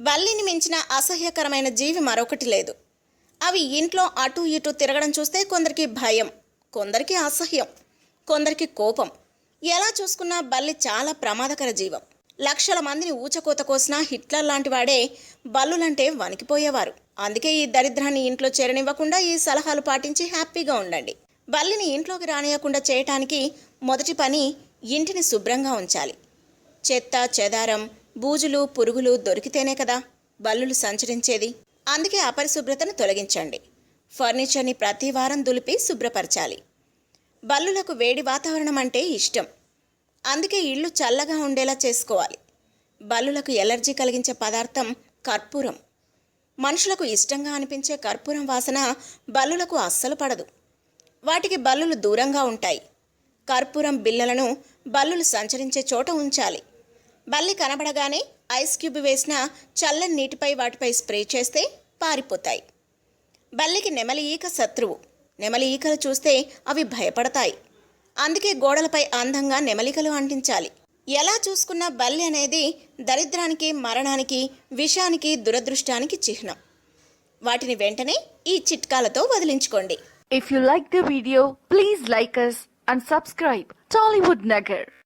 బల్లిని మించిన అసహ్యకరమైన జీవి మరొకటి లేదు. అవి ఇంట్లో అటు ఇటు తిరగడం చూస్తే కొందరికి భయం, కొందరికి అసహ్యం, కొందరికి కోపం. ఎలా చూసుకున్నా బల్లి చాలా ప్రమాదకర జీవం. లక్షల మందిని ఊచకోత కోసిన హిట్లర్ లాంటి వాడే బల్లులంటే వణికిపోయేవారు. అందుకే ఈ దరిద్రాన్ని ఇంట్లో చేరనివ్వకుండా ఈ సలహాలు పాటించి హ్యాపీగా ఉండండి. బల్లిని ఇంట్లోకి రానియకుండా చేయటానికి మొదటి పని ఇంటిని శుభ్రంగా ఉంచాలి. చెత్త చెదారం, బూజులు, పురుగులు దొరికితేనే కదా బల్లులు సంచరించేది. అందుకే అపరిశుభ్రతను తొలగించండి. ఫర్నిచర్ని ప్రతి వారం దులిపి శుభ్రపరచాలి. బల్లులకు వేడి వాతావరణం అంటే ఇష్టం. అందుకే ఇల్లు చల్లగా ఉండేలా చేసుకోవాలి. బల్లులకు ఎలర్జీ కలిగించే పదార్థం కర్పూరం. మనుషులకు ఇష్టంగా అనిపించే కర్పూరం వాసన బల్లులకు అస్సలు పడదు. వాటికి బల్లులు దూరంగా ఉంటాయి. కర్పూరం బిళ్ళలను బల్లులు సంచరించే చోట ఉంచాలి. బల్లి కనబడగానే ఐస్ క్యూబ్ వేసిన చల్లని నీటిపై వాటిపై స్ప్రే చేస్తే పారిపోతాయి. బల్లికి నెమలి ఈక శత్రువు. నెమలి ఈకలు చూస్తే అవి భయపడతాయి. అందుకే గోడలపై అందంగా నెమలికలు అంటించాలి. ఎలా చూసుకున్నా బల్లి అనేది దరిద్రానికి, మరణానికి, విషానికి, దురదృష్టానికి చిహ్నం. వాటిని వెంటనే ఈ చిట్కాలతో వదిలించుకోండి. If you like the video, please like us and subscribe Tollywood Nagar.